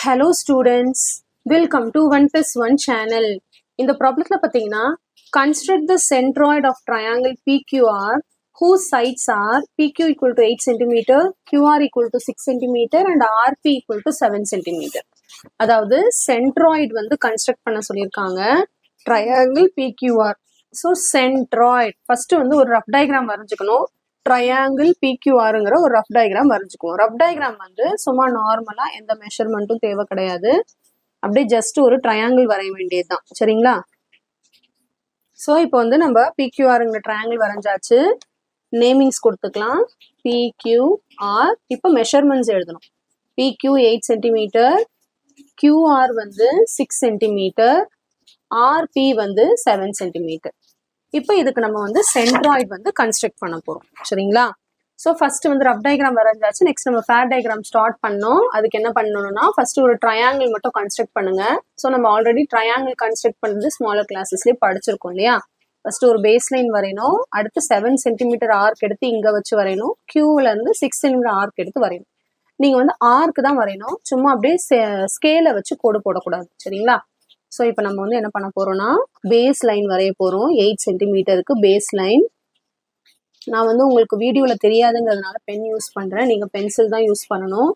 Hello students, welcome to 1+1 channel. இந்த ப்ராப்ளத்தில் பார்த்தீங்கன்னா construct the centroid of triangle PQR whose sides are PQ equal to 8 cm, QR equal to 6 cm and RP equal to 7 cm. அதாவது centroid வந்து construct பண்ண சொல்லியிருக்காங்க triangle PQR. So centroid first வந்து ஒரு rough diagram வரைஞ்சுக்கணும். Triangle பிக்யூஆருங்கிற ஒரு rough diagram வரைஞ்சுக்குவோம். Rough diagram வந்து சும்மா நார்மலா எந்த மெஷர்மெண்ட்டும் தேவை கிடையாது, அப்படியே ஜஸ்ட் ஒரு ட்ரையாங்கிள் வரைய வேண்டியது தான். சரிங்களா? ஸோ இப்போ வந்து நம்ம பிக்யூஆருங்கிற ட்ரையாங்கிள் வரைஞ்சாச்சு. நேமிங்ஸ் கொடுத்துக்கலாம். பிக்யூஆர். இப்போ மெஷர்மெண்ட்ஸ் எழுதணும். பிக்யூ 8 சென்டிமீட்டர், கியூஆர் வந்து 6 சென்டிமீட்டர், ஆர்பி வந்து 7 சென்டிமீட்டர். இப்போ இதுக்கு நம்ம வந்து சென்ட்ராய்ட் வந்து கன்ஸ்ட்ரக்ட் பண்ண போறோம். சரிங்களா? ஸோ ஃபர்ஸ்ட் வந்து ரஃப் டயக்ராம் வரைஞ்சாச்சு. நெக்ஸ்ட் நம்ம ஃபேர் டயக்ராம் ஸ்டார்ட் பண்ணோம். அதுக்கு என்ன பண்ணணும்னா ஃபர்ஸ்ட் ஒரு ட்ரையாங்கிள் மட்டும் கன்ஸ்ட்ரக்ட் பண்ணுங்க. ஸோ நம்ம ஆல்ரெடி ட்ரையாங்கிள் கன்ஸ்ட்ரக்ட் பண்ணது ஸ்மாலர் கிளாஸஸ்லேயே படிச்சிருக்கோம் இல்லையா? ஃபர்ஸ்ட் ஒரு பேஸ் லைன் வரையணும். அடுத்து 7 சென்டிமீட்டர் ஆர்க் எடுத்து இங்க வச்சு வரையணும். கியூல இருந்து 6 சென்டிமீட்டர் ஆர்க் எடுத்து வரையணும். நீங்க வந்து ஆர்க்கு தான் வரையணும், சும்மா அப்படியே ஸ்கேலை வச்சு கோடு போடக்கூடாது. சரிங்களா? ஸோ இப்போ நம்ம வந்து என்ன பண்ண போறோம்னா பேஸ் லைன் வரைய போறோம். 8 சென்டிமீட்டருக்கு பேஸ் லைன். நான் வந்து உங்களுக்கு வீடியோவில் தெரியாதுங்கிறதுனால பென் யூஸ் பண்றேன், நீங்க பென்சில் தான் யூஸ் பண்ணணும்.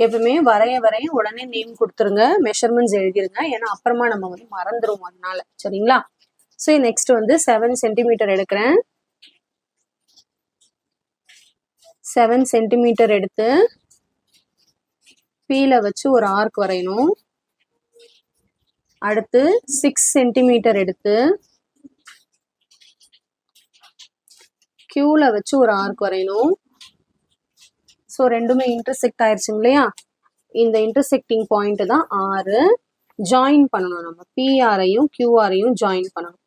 எப்பவுமே வரைய உடனே நேம் கொடுத்துருங்க, மெஷர்மெண்ட்ஸ் எழுதிருங்க, ஏன்னா அப்புறமா நம்ம வந்து மறந்துடும் அதனால. சரிங்களா? ஸோ நெக்ஸ்ட் வந்து 7 சென்டிமீட்டர் எடுக்கிறேன். 7 சென்டிமீட்டர் எடுத்து பீல வச்சு ஒரு ஆர்க் வரையணும். அடுத்து 6 சென்டிமீட்டர் எடுத்து கியூல வச்சு ஒரு ஆர்க் வரையணும். ஸோ ரெண்டுமே இன்டர்செக்ட் ஆயிடுச்சுங்க இல்லையா? இந்த இன்டர்செக்டிங் பாயிண்ட் தான் 6. ஜாயின் பண்ணணும். நம்ம பிஆரையும் கியூஆரையும் ஜாயின் பண்ணணும்.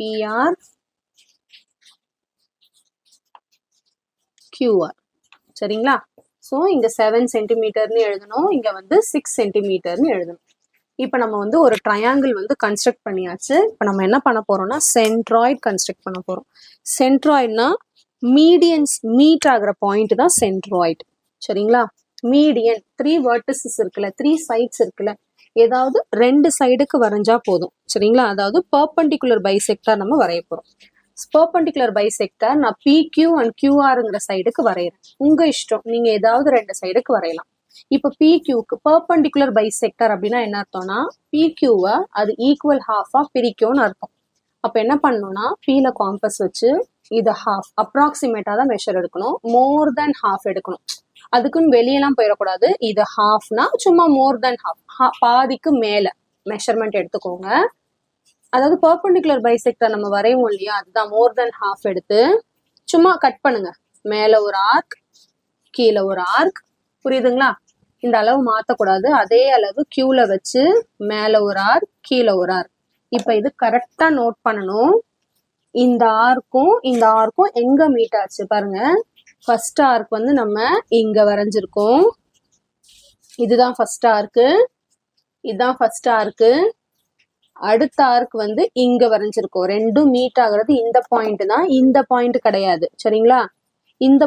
PR QR. சரிங்களா? ஸோ இங்க 7 சென்டிமீட்டர்னு எழுதணும், இங்க வந்து 6 சென்டிமீட்டர்னு எழுதணும். இப்போ நம்ம வந்து ஒரு ட்ரையாங்கிள் வந்து கன்ஸ்ட்ரக்ட் பண்ணியாச்சு. இப்போ நம்ம என்ன பண்ண போறோம்னா சென்ட்ராய்ட் கன்ஸ்ட்ரக்ட் பண்ண போறோம். சென்ட்ராய்ட்னா மீடியன்ஸ் மீட் ஆகிற பாயிண்ட் தான் சென்ட்ராய்ட். சரிங்களா? மீடியன் 3 வெர்டிசஸ் இருக்குல்ல, 3 சைட்ஸ் இருக்குல்ல, ஏதாவது 2 சைடுக்கு வரைஞ்சா போதும். சரிங்களா? அதாவது பெர்பெண்டிகுலர் பைசெக்டார் நம்ம வரைய போறோம். பெர்பெண்டிகுலர் பைசெக்டார் நான் பிக்யூ அண்ட் கியூஆருங்கிற சைடுக்கு வரைகிறேன். உங்க இஷ்டம், நீங்க ஏதாவது 2 சைடுக்கு வரையலாம். இப்போ பிக்யூக்கு பெர்பெண்டிகுலர் பைசெக்டார் அப்படின்னா என்ன அர்த்தம்னா பிக்யூவை அது ஈக்குவல் ஹாஃபா பிரிக்கும்னு அர்த்தம். அப்ப என்ன பண்ணணும்னா பீல காம்பஸ் வச்சு இது ஹாஃப் அப்ராக்சிமேட்டா தான் மெஷர் எடுக்கணும். மோர் தென் ஹாஃப் எடுக்கணும். அதுக்குன்னு வெளியெல்லாம் போயிடக்கூடாது. இது ஹாஃப்னா சும்மா மோர் தென் ஹாஃப், பாதிக்கு மேல மெஷர்மெண்ட் எடுத்துக்கோங்க. அதாவது பெர்பெண்டிகுலர் பைசெக்டார் நம்ம வரைவோம் இல்லையா, அதுதான் மோர் தென் ஹாஃப் எடுத்து சும்மா கட் பண்ணுங்க. மேல ஒரு ஆர்க், கீழே ஒரு ஆர்க். புரியுதுங்களா? இந்த அளவு மாத்தக்கூடாது. அதே அளவு கியூல வச்சு மேல ஒரு ஆர்க், கீழே ஒரு ஆர்க். இப்ப இது கரெக்டா நோட் பண்ணணும். இந்த ஆர்க்கும் எங்க மீட் ஆச்சு பாருங்க. ஃபர்ஸ்ட் ஆர்க் வந்து நம்ம இங்க வரைஞ்சிருக்கோம். இதுதான் ஃபர்ஸ்ட் ஆர்க்கு, இதுதான் ஃபர்ஸ்ட் ஆர்க்கு. அடுத்த ஆர்க் வந்து இங்க வரைஞ்சிருக்கோம். ரெண்டும் மீட் ஆகுறது இந்த பாயிண்ட் தான், இந்த பாயிண்ட் கிடையாது. சரிங்களா? இந்த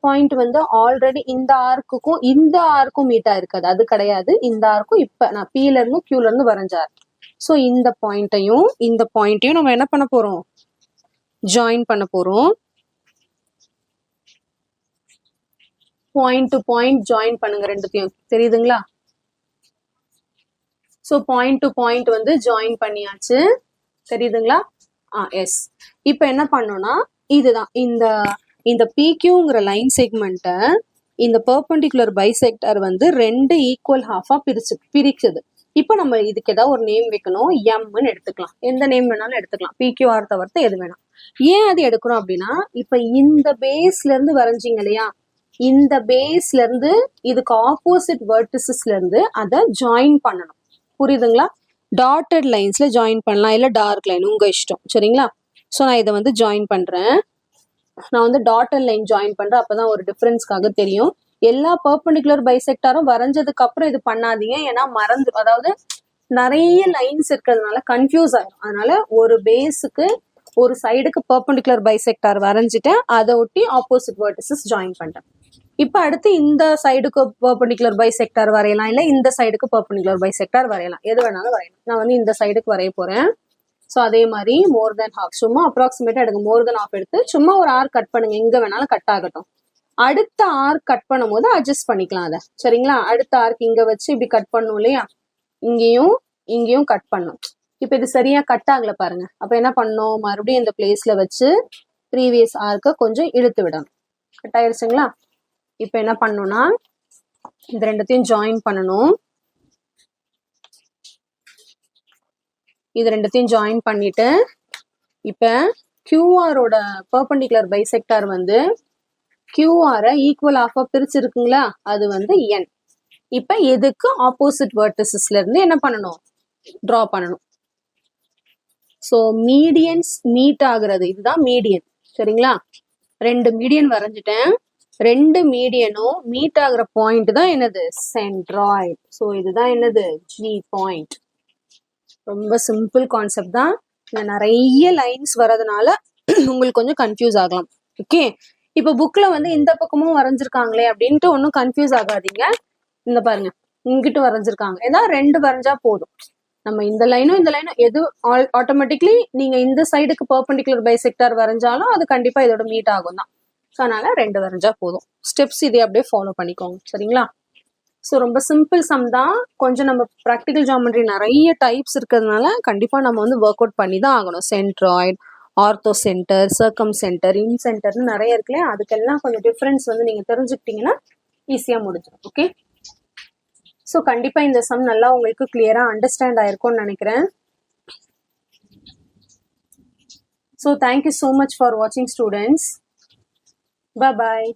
பாயிண்ட் வந்து ஆல்ரெடி இந்த ஆர்க்கும் மீட் ஆயிருக்காது, அது கிடையாது. இந்த ஆர்க்கும் இப்ப நான் பீல இருந்து கியூல இருந்து வரைஞ்சார். ஸோ இந்த பாயிண்ட்டையும் நம்ம என்ன பண்ண போறோம், ஜாயின் பண்ண போறோம். பாயிண்ட் டு பாயிண்ட் ஜாயின் பண்ணுங்க ரெண்டுத்தையும். தெரியுதுங்களா? ஸோ பாயிண்ட் டு பாயிண்ட் வந்து ஜாயின் பண்ணியாச்சு. தெரியுதுங்களா? எஸ். இப்போ என்ன பண்ணோம்னா இதுதான் இந்த பிக்யூங்கிற லைன் செக்மெண்ட்டை இந்த பெர்பெண்டிகுலர் பைசெக்டார் வந்து 2 ஈக்குவல் ஹாஃபா பிரிக்குது. இப்போ நம்ம இதுக்கு ஏதாவது ஒரு நேம் வைக்கணும். எம்னு எடுத்துக்கலாம், எந்த நேம் வேணாலும் எடுத்துக்கலாம், பிக்யூஆர் தவிர்த்து எது வேணாம். ஏன் அது எடுக்கிறோம் அப்படின்னா இப்போ இந்த பேஸ்ல இருந்து வரைஞ்சிங்க இல்லையா, இந்த பேஸ்ல இருந்து இதுக்கு ஆப்போசிட் வெர்டிசஸ்ல இருந்து அதை ஜாயின் பண்ணணும். புரியுதுங்களா? டாட்டட் லைன்ஸ்ல ஜாயின் பண்ணலாம், இல்ல டார்க் லைன், உங்க இஷ்டம். சரிங்களா? ஸோ நான் இதை வந்து ஜாயின் பண்றேன். நான் வந்து டாட்டட் லைன் ஜாயின் பண்றேன், அப்பதான் ஒரு டிஃபரன்ஸ்க்காக தெரியும். எல்லா பெர்பெண்டிகுலர் பைசெக்டாரும் வரைஞ்சதுக்கு அப்புறம் இது பண்ணாதீங்க, ஏன்னா அதாவது நிறைய லைன்ஸ் இருக்கிறதுனால கன்ஃபியூஸ் ஆயிடும். அதனால ஒரு பேஸுக்கு ஒரு சைடுக்கு பெர்பெண்டிகுலர் பைசெக்டார் வரைஞ்சிட்டேன், அதை ஒட்டி ஆப்போசிட் வெர்டிசஸ் ஜாயின் பண்ணிட்டேன். இப்போ அடுத்து இந்த சைடுக்கு பெர்பெண்டிகுலர் பைசெக்டார் வரையலாம், இல்லை இந்த சைடுக்கு பெர்பெண்டிகுலர் பைசெக்டார் வரையலாம், எது வேணாலும் வரையலாம். நான் வந்து இந்த சைடுக்கு வரைய போறேன். ஸோ அதே மாதிரி மோர் தென் ஹாஃப், சும்மா அப்ராக்சிமேட்டா எடுங்க, மோர் தென் ஹாஃப் எடுத்து சும்மா ஒரு ஆர்க் கட் பண்ணுங்க, எங்க வேணாலும் கட் ஆகட்டும். அடுத்த ஆர்க் கட் பண்ணும் போது அட்ஜஸ்ட் பண்ணிக்கலாம் அதை, சரிங்களா? அடுத்த ஆர்க் இங்க வச்சு இப்படி கட் பண்ணும் இல்லையா, இங்கேயும் கட் பண்ணும். இப்போ இது சரியா கட் ஆகல பாருங்க. அப்ப என்ன பண்ணணும், மறுபடியும் இந்த பிளேஸ்ல வச்சு ப்ரீவியஸ் ஆர்க்கை கொஞ்சம் இழுத்து விடணும். கட் ஆயிருச்சுங்களா? இப்போ என்ன பண்ணணும்னா இந்த ரெண்டுத்தையும் ஜாயின் பண்ணணும். இது ரெண்டுத்தையும் ஜாயின் பண்ணிட்டு இப்ப கியூஆரோட பெர்பெண்டிகுலர் பைசெக்டார் வந்து கியூஆரை ஈக்குவல் ஆஃபா பிரிச்சிருக்குங்களா, அது வந்து என். இப்ப எதுக்கு ஆப்போசிட் வெர்டிசஸ்ல இருந்து என்ன பண்ணணும், டிரா பண்ணணும். ஸோ மீடியன்ஸ் மீட் ஆகுறது, இதுதான் மீடியன், சரிங்களா? ரெண்டு மீடியன் வரைஞ்சிட்டேன். ரெண்டு மீடியனும் மீட் ஆகுற பாயிண்ட் தான் என்னது, சென்ட்ராய்டு. ஸோ இதுதான் என்னது, ஜி பாயிண்ட். ரொம்ப சிம்பிள் கான்செப்ட் தான். இந்த நிறைய லைன்ஸ் வர்றதுனால உங்களுக்கு கொஞ்சம் கன்ஃபியூஸ் ஆகலாம். ஓகே, இப்போ புக்ல வந்து இந்த பக்கமும் வரைஞ்சிருக்காங்களே அப்படின்ட்டு ஒன்றும் கன்ஃபியூஸ் ஆகாதீங்க. இந்த பாருங்க, இங்கிட்டு வரைஞ்சிருக்காங்க, ஏதாவது ரெண்டு வரைஞ்சா போதும். நம்ம இந்த லைனும் இந்த லைனும் எது ஆட்டோமேட்டிக்லி நீங்க இந்த சைடுக்கு பெர்பெண்டிகுலர் பைசெக்டார் வரைஞ்சாலும் அது கண்டிப்பா இதோட மீட் ஆகும் தான். ஸோ அதனால ரெண்டு வரைஞ்சா போதும். ஸ்டெப்ஸ் இதே அப்படியே ஃபாலோ பண்ணிக்கோங்க, சரிங்களா? ஸோ ரொம்ப சிம்பிள் சம் தான். கொஞ்சம் நம்ம ப்ராக்டிக்கல் ஜாமெட்ரி நிறைய டைப்ஸ் இருக்கிறதுனால கண்டிப்பா நம்ம வந்து ஒர்க் அவுட் பண்ணி தான் ஆகணும். சென்ட்ராய்டு, ஆர்த்தோ சென்டர், சர்க்கம் சென்டர், இன் சென்டர்னு நிறைய இருக்குல்லையா, அதுக்கெல்லாம் கொஞ்சம் டிஃப்ரென்ஸ் வந்து நீங்க தெரிஞ்சுக்கிட்டீங்கன்னா ஈஸியா முடிஞ்சிடும். ஓகே, ஸோ கண்டிப்பா இந்த சம் நல்லா உங்களுக்கு கிளியரா அண்டர்ஸ்டாண்ட் ஆயிருக்கும்னு நினைக்கிறேன். So thank you so much for வாட்சிங் ஸ்டூடெண்ட்ஸ். Bye bye.